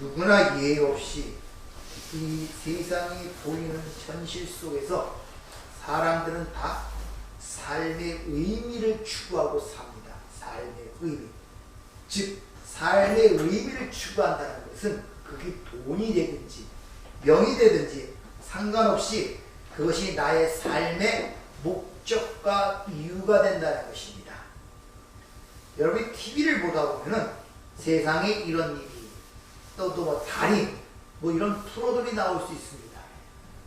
누구나 예의 없이 이 세상이 보이는 현실 속에서 사람들은 다 삶의 의미를 추구하고 삽니다. 삶의 의미. 즉 삶의 의미를 추구한다는 것은 그게 돈이 되든지 명이 되든지 상관없이 그것이 나의 삶의 목적과 이유가 된다는 것입니다. 여러분이 TV를 보다 보면은 세상에 이런 일이 또 뭐 달인 뭐 이런 프로들이 나올 수 있습니다.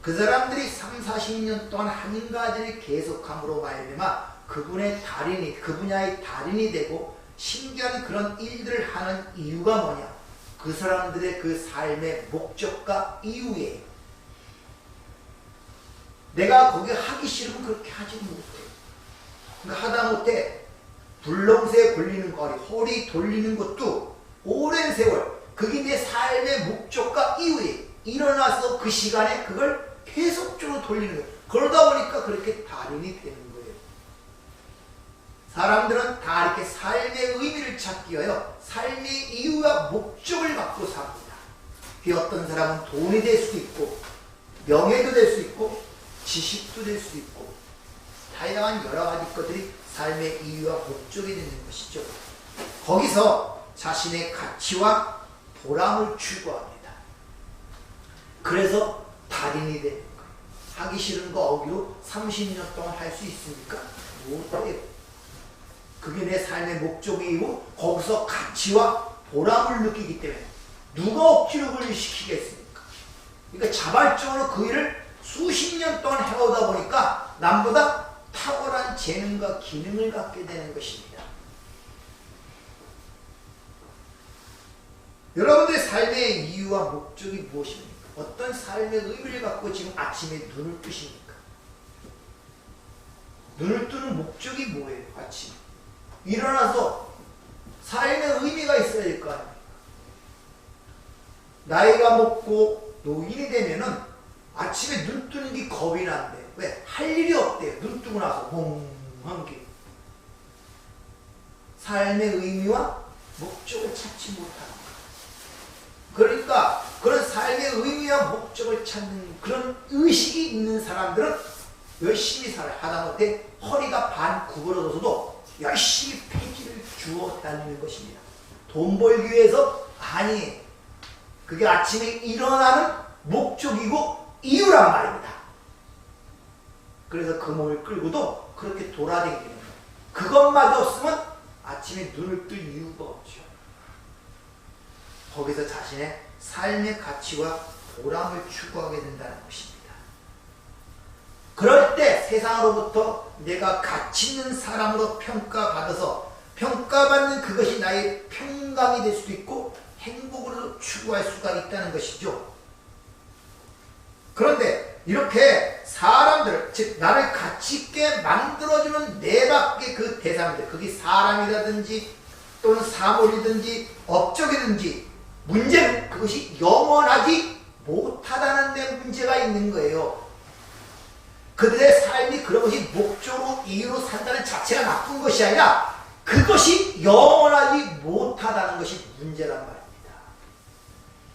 그 사람들이 30, 40년 동안 한 가지를 계속함으로 말미암아 그분의 달인이 그 분야의 달인이 되고 신기한 그런 일들을 하는 이유가 뭐냐? 그 사람들의 그 삶의 목적과 이유예요. 내가 거기 하기 싫으면 그렇게 하지 못해요. 그러니까 하다못해 불렁새에 걸리는 거리, 허리 돌리는 것도 오랜 세월 그게 내 삶의 목적과 이유예요. 일어나서 그 시간에 그걸 계속적으로 돌리는 거예요. 그러다 보니까 그렇게 달인이 되는 거예요. 사람들은 다 이렇게 삶의 의미를 찾기 위하여 삶의 이유와 목적을 갖고 삽니다. 그 어떤 사람은 돈이 될 수도 있고 명예도 될 수 있고 지식도 될 수 있고 다양한 여러 가지 것들이 삶의 이유와 목적이 되는 것이죠. 거기서 자신의 가치와 보람을 추구합니다. 그래서 달인이 되는 거예요. 하기 싫은 거 어기로 30년 동안 할 수 있습니까? 못해요. 그게 내 삶의 목적이고 거기서 가치와 보람을 느끼기 때문에 누가 억지로 그걸 시키겠습니까? 그러니까 자발적으로 그 일을 수십 년 동안 해오다 보니까 남보다 탁월한 재능과 기능을 갖게 되는 것입니다. 여러분들의 삶의 이유와 목적이 무엇입니까? 어떤 삶의 의미를 갖고 지금 아침에 눈을 뜨십니까? 눈을 뜨는 목적이 뭐예요? 아침에 일어나서 삶의 의미가 있어야 될 거 아닙니까? 나이가 먹고 노인이 되면은 아침에 눈 뜨는 게 겁이 난대. 왜? 할 일이 없대요. 눈 뜨고 나서 멍한 게. 삶의 의미와 목적을 찾지 못하는 거예요. 그러니까 그런 삶의 의미와 목적을 찾는 그런 의식이 있는 사람들은 열심히 살아요. 하다못해 허리가 반 구부러져서도 열심히 폐기를 주워 다니는 것입니다. 돈 벌기 위해서 아니에요. 그게 아침에 일어나는 목적이고 이유란 말입니다. 그래서 그 몸을 끌고도 그렇게 돌아다니는 거예요. 그것마저 없으면 아침에 눈을 뜰 이유가 없죠. 거기서 자신의 삶의 가치와 보람을 추구하게 된다는 것입니다. 그럴 때 세상으로부터 내가 가치 있는 사람으로 평가받아서 평가받는 그것이 나의 평강이 될 수도 있고 행복으로 추구할 수가 있다는 것이죠. 그런데 이렇게 사람들, 즉 나를 가치 있게 만들어주는 내 밖의 그 대상들, 그게 사람이라든지 또는 사물이든지 업적이든지 문제는 그것이 영원하지 못하다는 데 문제가 있는 거예요. 그들의 삶이 그런 것이 목적으로 이유로 산다는 자체가 나쁜 것이 아니라 그것이 영원하지 못하다는 것이 문제란 말입니다.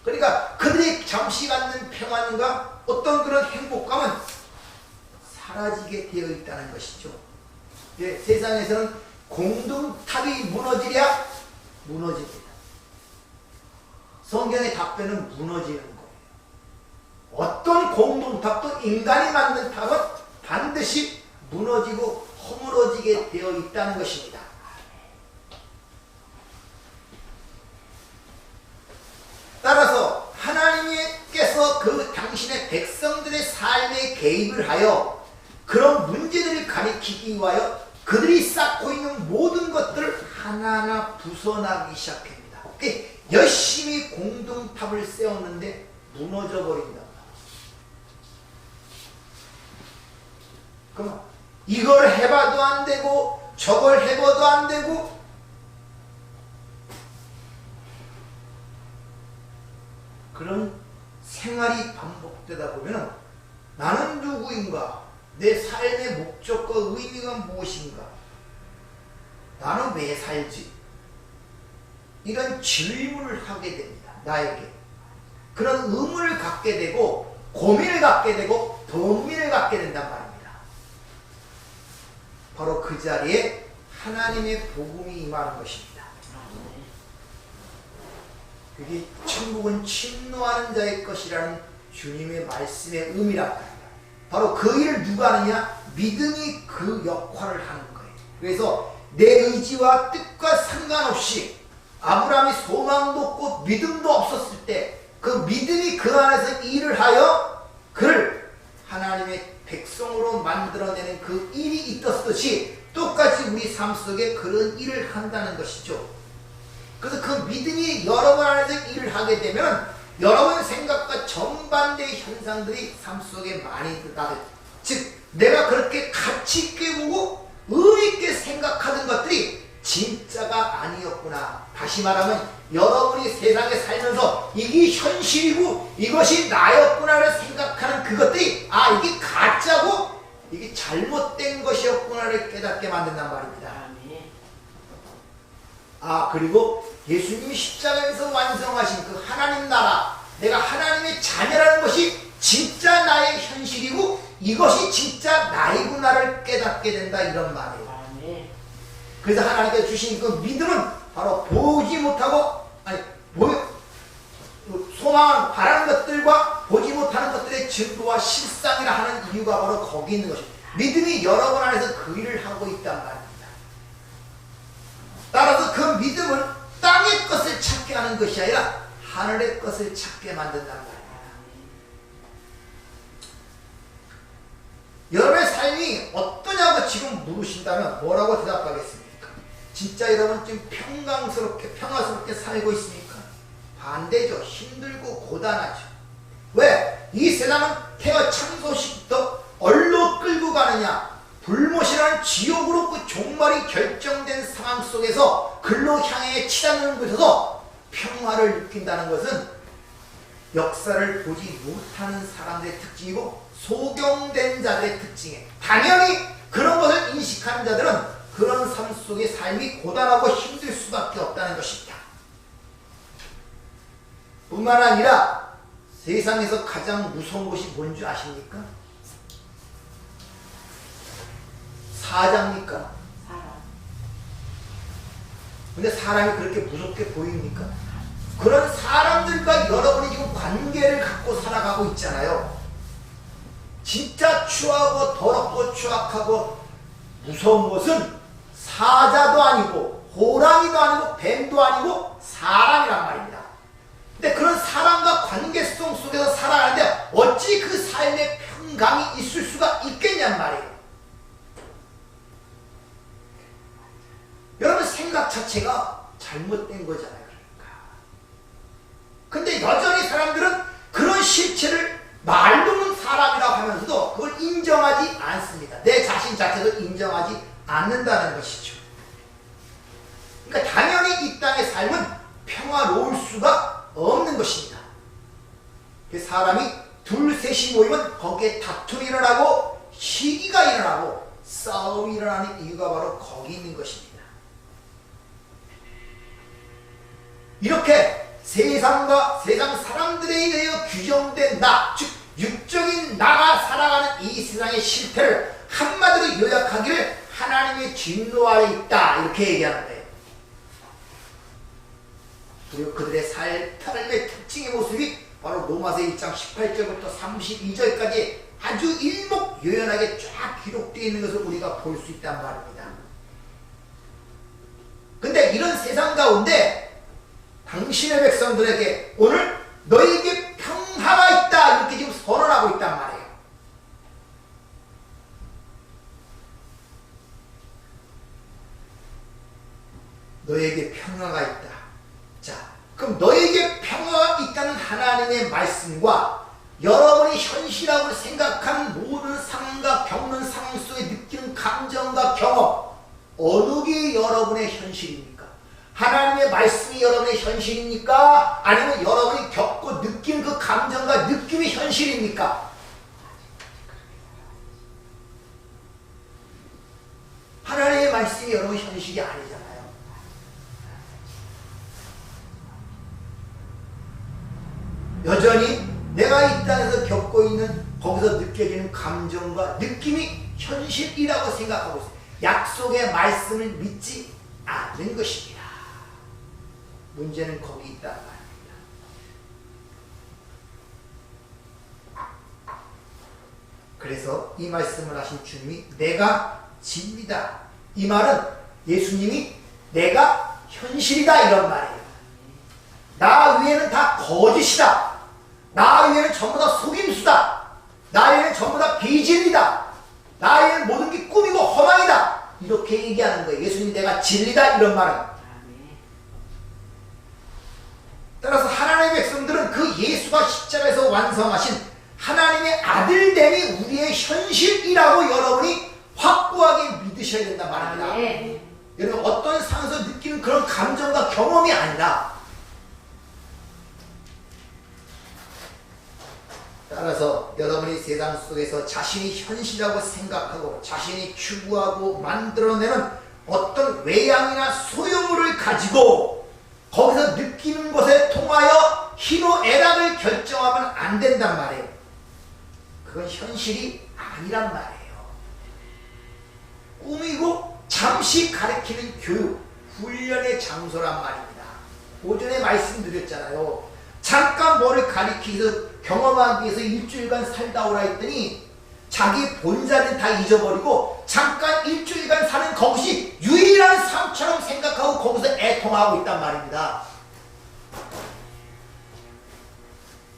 그러니까 그들이 잠시 갖는 평안과 어떤 그런 행복감은 사라지게 되어 있다는 것이죠. 예, 세상에서는 공동탑이 무너지랴 무너집니다. 성경의 답변은 무너지는 거예요. 어떤 공동탑도 인간이 만든 탑은 반드시 무너지고 허물어지게 되어 있다는 것입니다. 따라서 하나님께서 그 당신의 백성들의 삶에 개입을 하여 그런 문제들을 가리키기 위하여 그들이 쌓고 있는 모든 것들을 하나하나 부숴나기 시작합니다. 열심히 공동탑을 세웠는데 무너져 버린다. 그럼 이걸 해봐도 안 되고 저걸 해봐도 안 되고 그런 생활이 반복되다 보면 나는 누구인가? 내 삶의 목적과 의미가 무엇인가? 나는 왜 살지? 이런 질문을 하게 됩니다. 나에게. 그런 의문을 갖게 되고 고민을 갖게 되고 번민을 갖게 된단 말입니다. 바로 그 자리에 하나님의 복음이 임하는 것입니다. 그게 천국은 침노하는 자의 것이라는 주님의 말씀의 의미라고 합니다. 바로 그 일을 누가 하느냐? 믿음이 그 역할을 하는 거예요. 그래서 내 의지와 뜻과 상관없이 아브라함이 소망도 없고 믿음도 없었을 때 그 믿음이 그 안에서 일을 하여 그를 하나님의 백성으로 만들어내는 그 일이 있었듯이 똑같이 우리 삶 속에 그런 일을 한다는 것이죠. 그래서 그 믿음이 여러분 안에서 일을 하게 되면 여러분 생각과 정반대의 현상들이 삶 속에 많이 나타나요. 즉 내가 그렇게 가치 있게 보고 의미 있게 생각하는 것들이 진짜가 아니었구나. 다시 말하면 여러분이 세상에 살면서 이게 현실이고 이것이 나였구나를 생각하는 그것들이 이게 가짜고 이게 잘못된 것이었구나를 깨닫게 만든단 말입니다. 그리고 예수님이 십자가에서 완성하신 그 하나님 나라, 내가 하나님의 자녀라는 것이 진짜 나의 현실이고 이것이 진짜 나이구나를 깨닫게 된다, 이런 말이에요. 그래서 하나님께서 주신 그 믿음은 바로 보지 못하고 소망, 바라는 것들과 보지 못하는 것들의 증거와 실상이라 하는 이유가 바로 거기 있는 것입니다. 믿음이 여러분 안에서 그 일을 하고 있단 말입니다. 따라서 그 믿음은 땅의 것을 찾게 하는 것이 아니라 하늘의 것을 찾게 만든단 말입니다. 여러분의 삶이 어떠냐고 지금 물으신다면 뭐라고 대답하겠습니까? 진짜 여러분 지금 평화스럽게 살고 있습니까? 반대죠. 힘들고 고단하죠. 왜? 이 세상은 태어 창조시부터 얼로 끌고 가느냐? 불못이라는 지옥으로 그 종말이 결정된 상황 속에서 글로 향해 치닫는 곳에서 평화를 느낀다는 것은 역사를 보지 못하는 사람들의 특징이고 소경된 자들의 특징이에요. 당연히 그런 것을 인식하는 자들은 그런 삶 속의 삶이 고단하고 힘들 수밖에 없다는 것입니다. 뿐만 아니라 세상에서 가장 무서운 것이 뭔지 아십니까? 사자입니까? 근데 사람이 그렇게 무섭게 보입니까? 그런 사람들과 여러분이 지금 관계를 갖고 살아가고 있잖아요. 진짜 추하고 더럽고 추악하고 무서운 것은 사자도 아니고 호랑이도 아니고 뱀도 아니고 사람이란 말입니다. 근데 그런 사람과 관계성 속에서 살아가는데 어찌 그 삶의 평강이 있을 수가 있겠냔 말이에요. 여러분 생각 자체가 잘못된 거잖아요. 근데 여전히 사람들은 그런 실체를 말로는 사람이라고 하면서도 그걸 인정하지 않습니다. 내 자신 자체도 인정하지 않는다는 것이죠. 그러니까 당연히 이 땅의 삶은 평화로울 수가 없는 것입니다. 사람이 둘, 셋이 모이면 거기에 다툼이 일어나고 시기가 일어나고 싸움이 일어나는 이유가 바로 거기 있는 것입니다. 이렇게 세상과 세상 사람들에 의해 규정된 나, 즉 육적인 나가 살아가는 이 세상의 실태를 한마디로 요약하기를 하나님의 진노 아래 있다, 이렇게 얘기하는 거예요. 그리고 그들의 삶의 특징의 모습이 바로 로마서 1장 18절부터 32절까지 아주 일목요연하게 쫙 기록되어 있는 것을 우리가 볼 수 있단 말입니다. 근데 이런 세상 가운데 당신의 백성들에게 오늘 너에게 평화가 있다, 이렇게 지금 선언하고 있단 말이에요. 너에게 평화가 있다. 자, 그럼 너에게 평화가 있다는 하나님의 말씀과 여러분이 현실이라고 생각하는 모든 상황과 겪는 상황 속에 느끼는 감정과 경험, 어느 게 여러분의 현실입니까? 하나님의 말씀이 여러분의 현실입니까? 아니면 여러분이 겪고 느낀 그 감정과 느낌이 현실입니까? 하나님의 말씀이 여러분의 현실이 아니잖아요. 여전히 내가 이 땅에서 겪고 있는 거기서 느껴지는 감정과 느낌이 현실이라고 생각하고 있어요. 약속의 말씀을 믿지 않는 것입니다. 문제는 거기 있단 말입니다. 그래서 이 말씀을 하신 주님이 내가 진리다. 이 말은 예수님이 내가 현실이다 이런 말이에요. 나 위에는 다 거짓이다. 나 위에는 전부 다 속임수다. 나 위에는 전부 다 비진리다. 나 위에는 모든 게 꿈이고 허망이다. 이렇게 얘기하는 거예요. 예수님이 내가 진리다 이런 말은. 따라서 하나님의 백성들은 그 예수가 십자가에서 완성하신 하나님의 아들됨이 우리의 현실이라고 여러분이 확고하게 믿으셔야 된단 말입니다. 여러분 어떤 상황에서 느끼는 그런 감정과 경험이 아니라, 따라서 여러분이 세상 속에서 자신이 현실이라고 생각하고 자신이 추구하고 만들어내는 어떤 외양이나 소유물을 가지고 거기서 느끼는 것에 통하여 희노애락을 결정하면 안 된단 말이에요. 그건 현실이 아니란 말이에요. 꿈이고 잠시 가르치는 교육, 훈련의 장소란 말입니다. 오전에 말씀드렸잖아요. 잠깐 뭐를 가르치기 위해서 경험하기 위해서 일주일간 살다 오라 했더니 자기 본사는 다 잊어버리고 잠깐 일주일간 사는 것이 유일한 삶처럼 생각하고 거기서 애통하고 있단 말입니다.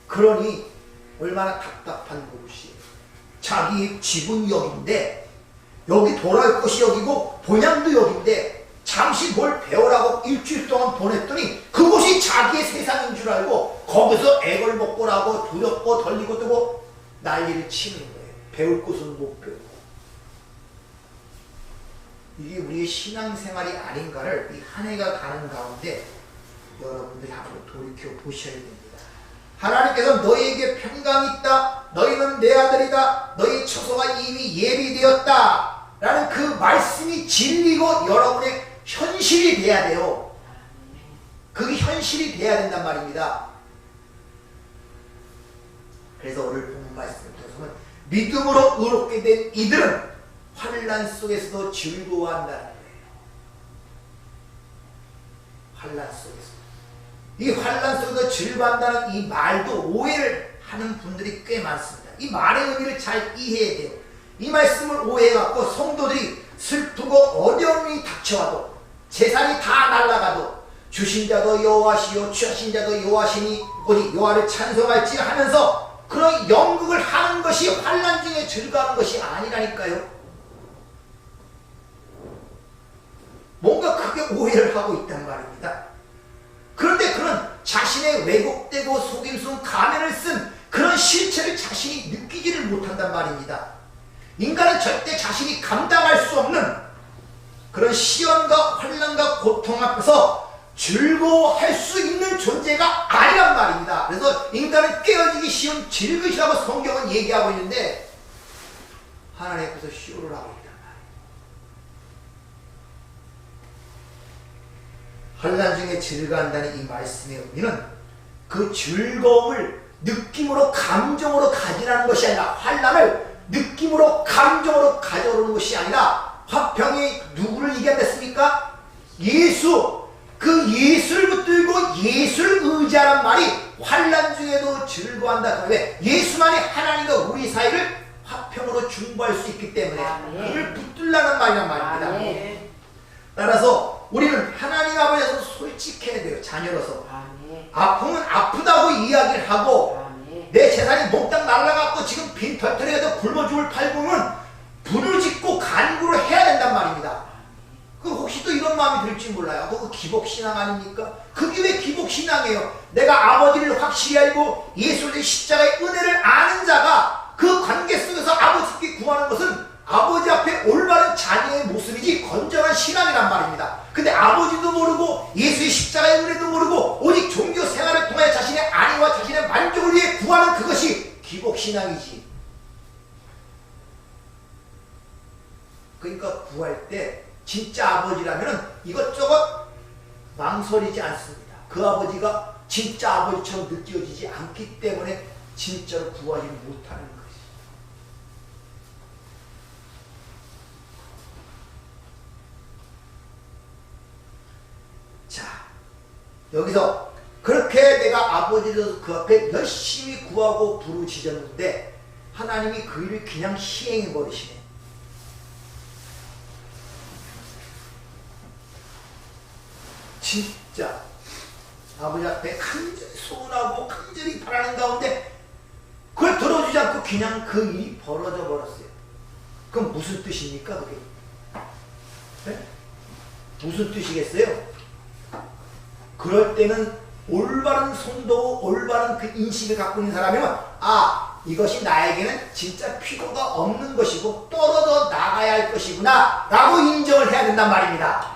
그러니 얼마나 답답한 곳이에요. 자기 집은 여기인데 여기 돌아올 곳이 여기고 본향도 여기인데 잠시 뭘 배우라고 일주일 동안 보냈더니 그곳이 자기의 세상인 줄 알고 거기서 애걸복걸하고 두렵고 덜리고 뜨고 난리를 치는 거예요. 배울 곳은 못 배우고. 이게 우리의 신앙생활이 아닌가를 이 한 해가 가는 가운데 여러분들이 한번 돌이켜 보셔야 됩니다. 하나님께서 너희에게 평강이 있다. 너희는 내 아들이다. 너희 처소가 이미 예비되었다. 라는 그 말씀이 진리고 여러분의 현실이 돼야 돼요. 그게 현실이 돼야 된단 말입니다. 그래서 오늘 본 말씀을 통해서는 믿음으로 의롭게 된 이들은 환난 속에서도 즐거워한다는 거예요. 환난 속에서. 이 환난 속에서 즐거워한다는 이 말도 오해를 하는 분들이 꽤 많습니다. 이 말의 의미를 잘 이해해야 돼요. 이 말씀을 오해해갖고 성도들이 슬프고 어려운 일이 닥쳐와도 재산이 다 날아가도 주신 자도 여호와시요 취하신 자도 여호와시니 오직 여호와를 찬송할지 하면서 그런 연극을 하는 것이 환난 중에 즐거워하는 것이 아니라니까요. 뭔가 크게 오해를 하고 있단 말입니다. 그런데 그런 자신의 왜곡되고 속임수 가면을 쓴 그런 실체를 자신이 느끼지를 못한단 말입니다. 인간은 절대 자신이 감당할 수 없는 그런 시련과 환난과 고통 앞에서 즐거워할 수 있는 존재가 아니란 말입니다. 그래서 인간은 깨어지기 쉬운 질그시라고 성경은 얘기하고 있는데 하나님께서 쇼를 하고 있단 말이에요. 환난 중에 즐거워한다는 이 말씀의 의미는 그 즐거움을 느낌으로 감정으로 가지라는 것이 아니라 환난을 느낌으로 감정으로 가져오는 것이 아니라 화평이 누구를 이겨냈습니까? 예수. 그 예수를 붙들고 예수를 의지하란 말이 환난 중에도 즐거워한다. 왜? 예수만이 하나님과 우리 사이를 화평으로 중보할 수 있기 때문에 그를 붙들라는 말이란 말입니다. 따라서 우리는 하나님 아버지에서 솔직해야 돼요. 자녀로서. 아픔은 아프다고 이야기를 하고 내 재산이 몽땅 날라갔고 지금 빈털털이라도 굶어 죽을 팔보면 불을 짓고 간구를 해야 된단 말입니다. 그 혹시 또 이런 마음이 들지 몰라요. 그거 기복신앙 아닙니까? 그게 왜 기복신앙이에요? 내가 아버지를 확실히 알고 예수의 십자가의 은혜를 아는 자가 그 관계 속에서 아버지께 구하는 것은 아버지 앞에 올바른 자녀의 모습이지 건전한 신앙이란 말입니다. 근데 아버지도 모르고 예수의 십자가의 은혜도 모르고 오직 종교 생활을 통해 자신의 안위와 자신의 만족을 위해 구하는 그것이 기복신앙이지. 그러니까 구할 때 진짜 아버지라면 이것저것 망설이지 않습니다. 그 아버지가 진짜 아버지처럼 느껴지지 않기 때문에 진짜로 구하지 못하는 것이. 자, 여기서 그렇게 내가 아버지로서 그 앞에 열심히 구하고 부르짖었는데 하나님이 그 일을 그냥 시행해 버리시네. 진짜 아버지 앞에 간절히 소원하고 간절히 바라는 가운데 그걸 들어주지 않고 그냥 그 일이 벌어져 버렸어요. 그럼 무슨 뜻입니까 그게? 네? 무슨 뜻이겠어요? 그럴 때는 올바른 손도 올바른 그 인식을 갖고 있는 사람이면 이것이 나에게는 진짜 필요가 없는 것이고 떨어져 나가야 할 것이구나 라고 인정을 해야 된단 말입니다.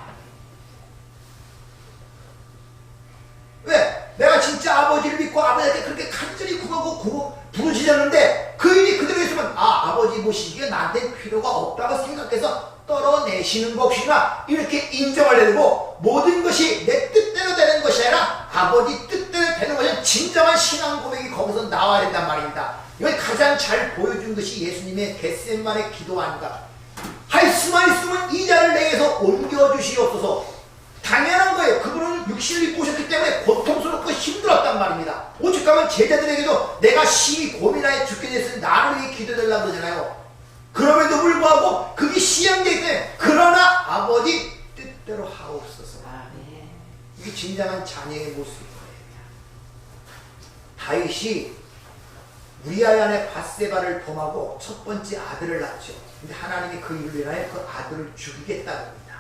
왜? 내가 진짜 아버지를 믿고 아버지한테 그렇게 간절히 구하고 부르짖었는데 그 일이 그대로 있으면 아버지 모시기에 나한테 필요가 없다고 생각해서 떨어내시는 것이구나 이렇게 인정을 해야 되고 모든 것이 내 뜻대로 되는 것이 아니라 아버지 뜻대로 되는 것이 진정한 신앙 고백이 거기서 나와야 된단 말입니다. 이걸 가장 잘 보여준 것이 예수님의 겟세마네 기도 아닌가. 할 수만 있으면 이 자를 내게서 옮겨주시옵소서. 당연한 거예요. 그분은 육신을 입고 오셨기 때문에 고통스럽고 힘들었단 말입니다. 오죽하면 제자들에게도 내가 심히 고민하여 죽게 됐으니 나를 위해 기도해달라고 그러잖아요. 그럼에도 불구하고 그게 시행되기 때문에 그러나 아버지 뜻대로 하옵소서. 이게 진정한 자녀의 모습인 거예요. 다윗이 우리아의 아내 밧세바를 범하고 첫 번째 아들을 낳죠. 근데 하나님이 그 일로 인하여 그 아들을 죽이겠다고 합니다.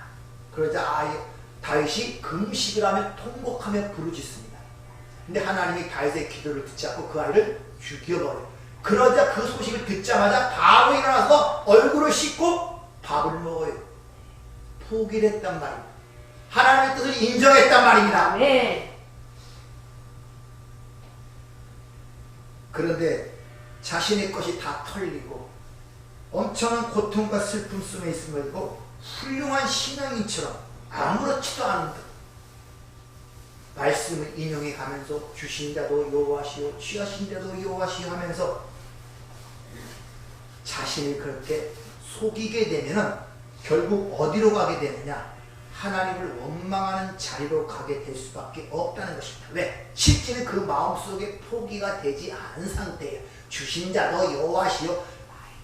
그러자 다윗이 금식을 하며 통곡하며 부르짖습니다. 근데 하나님이 다윗의 기도를 듣지 않고 그 아이를 죽여버려요. 그러자 그 소식을 듣자마자 바로 일어나서 얼굴을 씻고 밥을 먹어요. 포기를 했단 말입니다. 하나님의 뜻을 인정했단 말입니다. 네. 그런데 자신의 것이 다 털리고 엄청난 고통과 슬픔 속에 있음에도 훌륭한 신앙인처럼 아무렇지도 않은 듯 말씀을 인용해 가면서 주신 자도 여호와시오 취하신 자도 여호와시오 하면서 자신을 그렇게 속이게 되면은 결국 어디로 가게 되느냐? 하나님을 원망하는 자리로 가게 될 수밖에 없다는 것입니다. 왜? 실제는 그 마음속에 포기가 되지 않은 상태예요. 주신 자도 여호와시오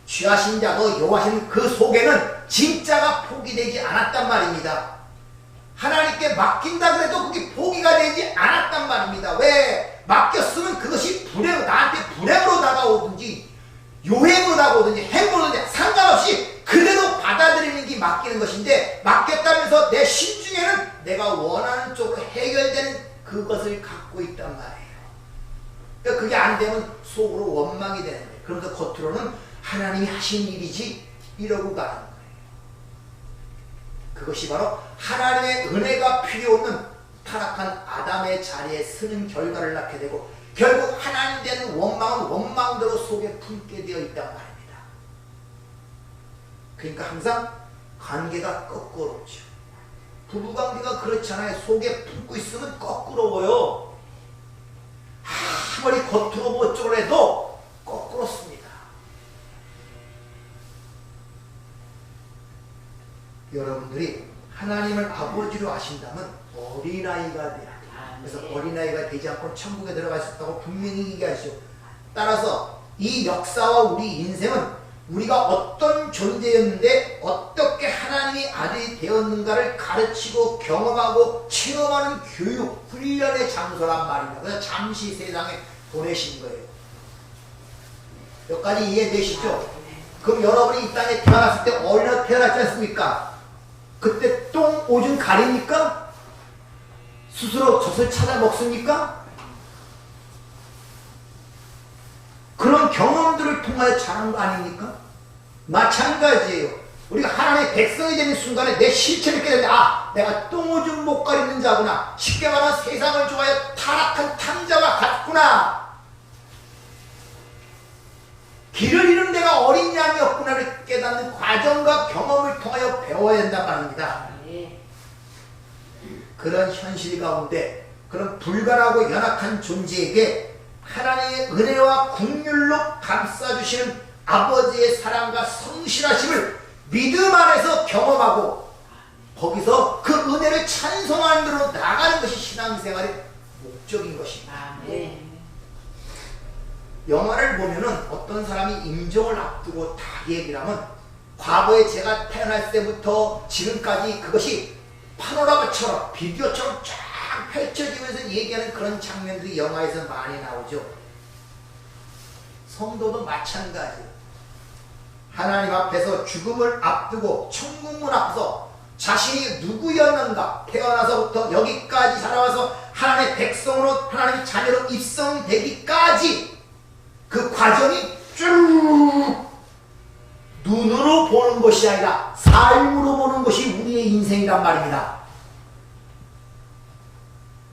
취하신 자도 여호와시오 그 속에는 진짜가 포기되지 않았단 말입니다. 하나님께 맡긴다 그래도 그게 포기가 되지 않았단 말입니다. 왜? 맡겼으면 그것이 나한테 불행으로 다가오든지 요행으로 다가오든지 행으로 다가오든지 상관없이 그대로 받아들이는 게 맡기는 것인데 맡겼다면서 내 심중에는 내가 원하는 쪽으로 해결되는 그것을 갖고 있단 말이에요. 그러니까 그게 안 되면 속으로 원망이 되는 거예요. 그러면서 겉으로는 하나님이 하신 일이지 이러고 가는 거예요. 그것이 바로 하나님의 은혜가 필요 없는 타락한 아담의 자리에 서는 결과를 낳게 되고 결국 하나님 되는 원망은 원망대로 속에 품게 되어 있단 말입니다. 그러니까 항상 관계가 거꾸로죠. 부부관계가 그렇잖아요. 속에 품고 있으면 거꾸로워요. 아무리 겉으로 뭐쪽으로 해도 거꾸롭습니다. 여러분들이 하나님을 아버지로 아신다면 어린아이가 돼야 돼요. 그래서 어린아이가 되지 않고 천국에 들어갈 수 없다고 분명히 얘기하시죠. 따라서 이 역사와 우리 인생은 우리가 어떤 존재였는데 어떻게 하나님이 아들이 되었는가를 가르치고 경험하고 체험하는 교육, 훈련의 장소란 말입니다. 그래서 잠시 세상에 보내신 거예요. 여기까지 이해되시죠? 그럼 여러분이 이 땅에 태어났을 때 어린아이 태어났지 않습니까? 그때 똥, 오줌 가립니까? 스스로 젖을 찾아 먹습니까? 그런 경험들을 통하여 자란 거 아닙니까? 마찬가지예요. 우리가 하나님의 백성이 되는 순간에 내 실체를 깨닫는데 내가 똥오줌 못 가리는 자구나. 쉽게 말하면 세상을 좋아해 타락한 탐자와 같구나. 길을 잃은 내가 어린 양이었구나를 깨닫는 과정과 경험을 통하여 배워야 된단 말입니다. 그런 현실 가운데 그런 불가하고 연약한 존재에게 하나님의 은혜와 긍휼로 감싸주시는 아버지의 사랑과 성실하심을 믿음 안에서 경험하고 거기서 그 은혜를 찬송하는 대로 나가는 것이 신앙생활의 목적인 것입니다. 영화를 보면은 어떤 사람이 임종을 앞두고 다 얘기를 하면 과거에 제가 태어날 때부터 지금까지 그것이 파노라마처럼 비디오처럼 쫙 펼쳐지면서 얘기하는 그런 장면들이 영화에서 많이 나오죠. 성도도 마찬가지예요. 하나님 앞에서 죽음을 앞두고 천국문 앞에서 자신이 누구였는가, 태어나서부터 여기까지 살아와서 하나님의 백성으로 하나님의 자녀로 입성되기까지 그 과정이 쭉 눈으로 보는 것이 아니라 삶으로 보는 것이 우리의 인생이란 말입니다.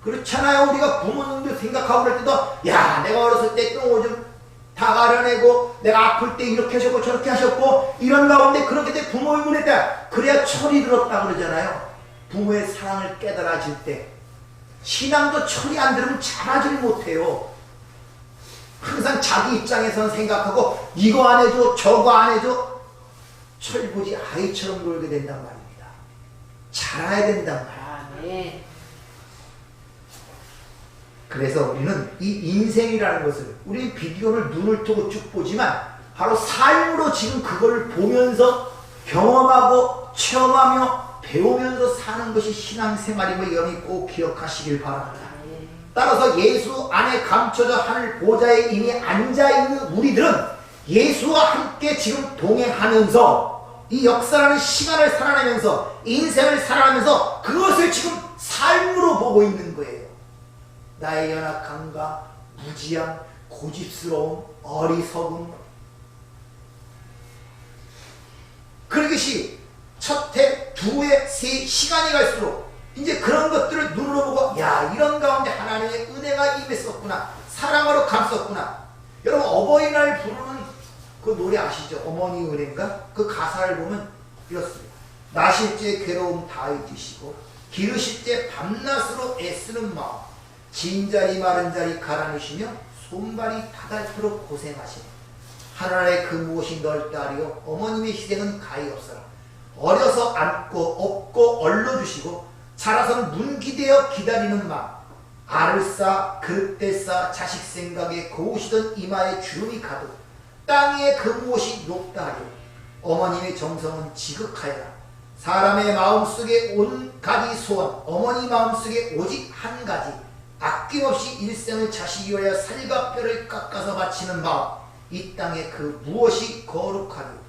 그렇잖아요. 우리가 부모님들 생각하고 그럴 때도 야, 내가 어렸을 때 똥오줌 다 가려내고 내가 아플 때 이렇게 하셨고 저렇게 하셨고 이런 가운데 그렇게 때 부모의 문에 때 그래야 철이 들었다 그러잖아요. 부모의 사랑을 깨달아질 때 신앙도 철이 안 들으면 잘하질 못해요. 항상 자기 입장에서는 생각하고 이거 안 해줘 저거 안 해줘 철부지 아이처럼 놀게 된단 말입니다. 잘해야 된단 말이에요. 그래서 우리는 이 인생이라는 것을 우리 비디오를 눈을 뜨고 쭉 보지만 바로 삶으로 지금 그걸 보면서 경험하고 체험하며 배우면서 사는 것이 신앙생활임을 여러분이 꼭 기억하시길 바랍니다. 따라서 예수 안에 감춰져 하늘 보좌에 이미 앉아있는 우리들은 예수와 함께 지금 동행하면서 이 역사라는 시간을 살아내면서 인생을 살아가면서 그것을 지금 삶으로 보고 있는 거예요. 나의 연약함과 무지함, 고집스러움, 어리석음 그것이 첫 해, 두 해, 세 시간이 갈수록 이제 그런 것들을 눈으로 보고 야 이런 가운데 하나님의 은혜가 임했었구나 사랑으로 감쌌구나. 여러분 어버이날 부르는 그 노래 아시죠? 어머니 은혜인가? 그 가사를 보면 이렇습니다. 나실 때 괴로움 다 잊으시고 기르실 때 밤낮으로 애쓰는 마음 진 자리 마른 자리 가라니시며 손발이 닿도록 고생하시네. 하늘에 그 무엇이 널 따리요 어머님의 희생은 가히 없어라. 어려서 안고 업고 얼러주시고 자라서는 문기대어 기다리는 마음 알을 쌓 그릇대 쌓 자식 생각에 고우시던 이마에 주름이 가득 땅 위에 그 무엇이 높다 하려 어머님의 정성은 지극하여라. 사람의 마음속에 온가지 소원 어머니 마음속에 오직 한 가지 아낌없이 일생을 자식이 위하여 살과 뼈를 깎아서 바치는 마음 이 땅에 그 무엇이 거룩하리요.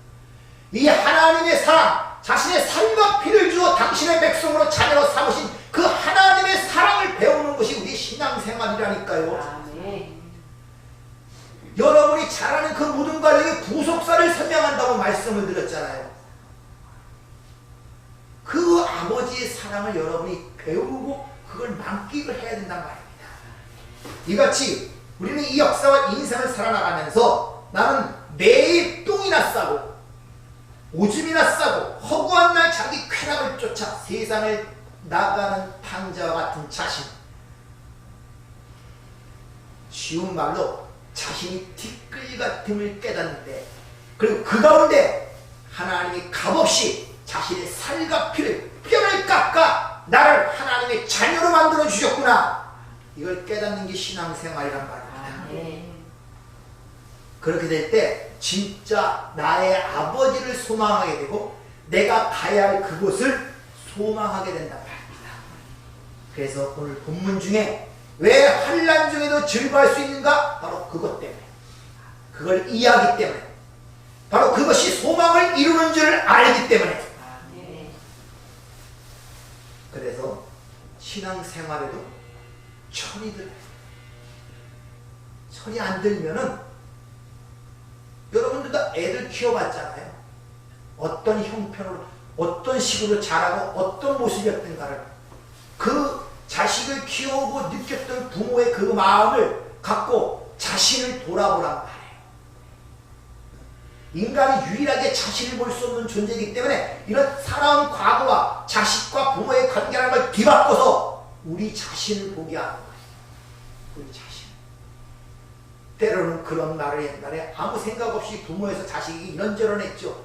이 하나님의 사랑 자신의 살과 피를 주어 당신의 백성으로 자녀로 삼으신 그 하나님의 사랑을 배우는 것이 우리 신앙생활이라니까요. 여러분이 잘 아는 그 모든 과정의 구속사를 설명한다고 말씀을 드렸잖아요. 그 아버지의 사랑을 여러분이 배우고 그걸 만끽을 해야 된단 말입니다. 이같이 우리는 이 역사와 인생을 살아나가면서 나는 매일 똥이나 싸고 오줌이나 싸고 허구한 날 자기 쾌락을 쫓아 세상을 나가는 탕자와 같은 자신 쉬운 말로 자신이 티끌 같음을 깨닫는데 그리고 그 가운데 하나님이 값없이 자신의 살과 피를 뼈를 깎아 나를 하나님의 자녀로 만들어 주셨구나. 이걸 깨닫는 게 신앙생활이란 말입니다. 그렇게 될 때 진짜 나의 아버지를 소망하게 되고 내가 가야 할 그곳을 소망하게 된단 말입니다. 그래서 오늘 본문 중에 왜 환난 중에도 즐거워할 수 있는가? 바로 그것 때문에 그걸 이해하기 때문에 바로 그것이 소망을 이루는 줄 알기 때문에 그래서 신앙생활에도 철이 들어요. 철이 안 들면은 여러분들 다 애들 키워봤잖아요. 어떤 형편으로 어떤 식으로 자라고 어떤 모습이었던가를 그 자식을 키우고 느꼈던 부모의 그 마음을 갖고 자신을 돌아보란 말이에요. 인간이 유일하게 자신을 볼 수 없는 존재이기 때문에 이런 살아온 과거와 자식과 부모의 관계라는 걸 뒤바꿔서 우리 자신을 보게 하는 거예요. 우리 자신. 때로는 그런 날을 옛날에 아무 생각 없이 부모에서 자식이 이런저런 했죠.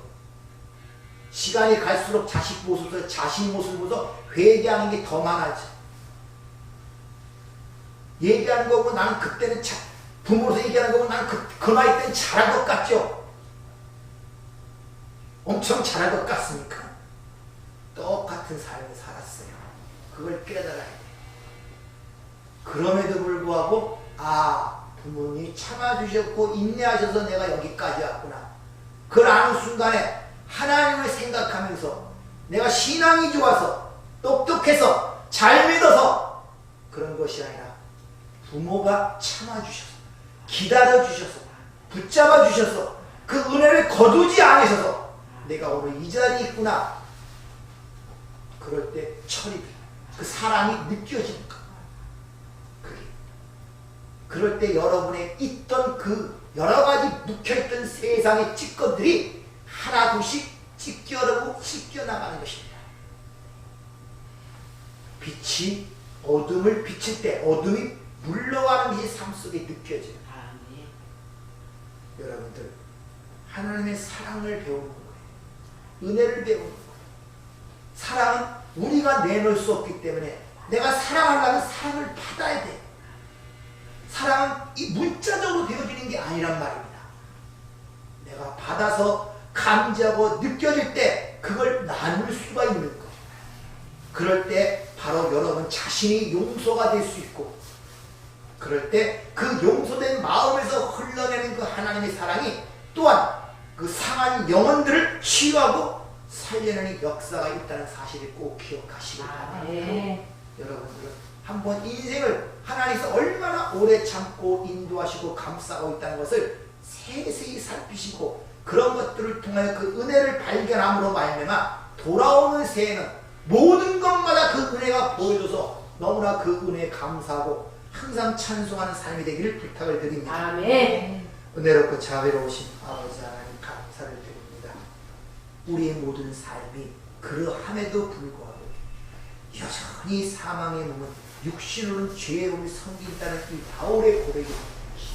시간이 갈수록 자식 모습을, 자신 모습을 보면서 회개하는 게 더 많아져. 얘기하는 거 보면 나는 그때는 부모로서 얘기하는 거 보면 나는 그 나이 때는 잘한 것 같죠? 엄청 잘한 것 같습니까? 똑같은 삶을 살았어요. 그걸 깨달아야 돼. 그럼에도 불구하고 부모님이 참아주셨고 인내하셔서 내가 여기까지 왔구나. 그걸 아는 순간에 하나님을 생각하면서 내가 신앙이 좋아서 똑똑해서 잘 믿어서 그런 것이 아니라 부모가 참아주셔서 기다려주셔서 붙잡아주셔서 그 은혜를 거두지 않으셔서 내가 오늘 이 자리에 있구나. 그럴 때 철이 들어요. 그 사랑이 느껴지니까. 그럴 때 여러분의 있던 그 여러가지 묵혀있던 세상의 찌꺼들이 하나둘씩 찢겨내고 찢겨나가는 것입니다. 빛이 어둠을 비칠 때 어둠이 물러가는 것이 삶 속에 느껴져요. 여러분들 하나님의 사랑을 배우는 거예요. 은혜를 배우는 거예요. 사랑은 우리가 내놓을 수 없기 때문에 내가 사랑하려면 사랑을 받아야 돼. 사랑은 이 문자적으로 되어지는 게 아니란 말입니다. 내가 받아서 감지하고 느껴질 때 그걸 나눌 수가 있는 거예요. 그럴 때 바로 여러분 자신이 용서가 될 수 있고, 그럴 때 그 용서된 마음에서 흘러내는 그 하나님의 사랑이 또한 그 상한 영혼들을 치유하고 살려내는 역사가 있다는 사실을 꼭 기억하시기 바랍니다. 여러분들은 한번 인생을 하나님께서 얼마나 오래 참고 인도하시고 감싸고 있다는 것을 세세히 살피시고 그런 것들을 통하여 그 은혜를 발견함으로 말미암아 돌아오는 새해는 모든 것마다 그 은혜가 보여줘서 너무나 그 은혜에 감사하고 항상 찬송하는 삶이 되기를 부탁을 드립니다. 아멘. 은혜롭고 자비로우신 아버지 하나님 감사를 드립니다. 우리의 모든 삶이 그러함에도 불구하고 여전히 사망의 몸은 육신으로는 죄의 몸이 섬긴다는 이 바울의 고백이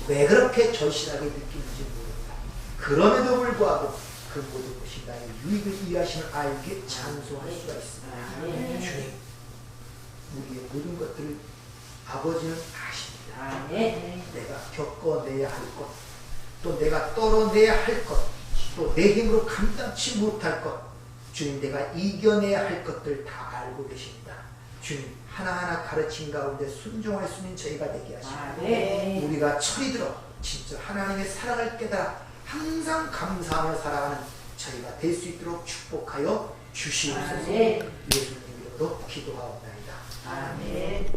왜 그렇게 절실하게 느끼는지 모릅니다. 그럼에도 불구하고 그 모든 것이 나의 유익을 위하심을 알게 찬송할 수가 있습니다. 주님, 우리의 모든 것들을 아버지는 아십니다. 내가 겪어내야 할 것, 또 내가 떨어내야 할 것, 또 내 힘으로 감당치 못할 것, 주님 내가 이겨내야 할 것들 다 알고 계십니다. 주님 하나하나 가르침 가운데 순종할 수 있는 저희가 되게 하시고 우리가 철이 들어 진짜 하나님의 사랑을 깨달아 항상 감사하며 살아가는 저희가 될 수 있도록 축복하여 주시옵소서. 예수님 이름으로 기도하옵나이다. 아멘.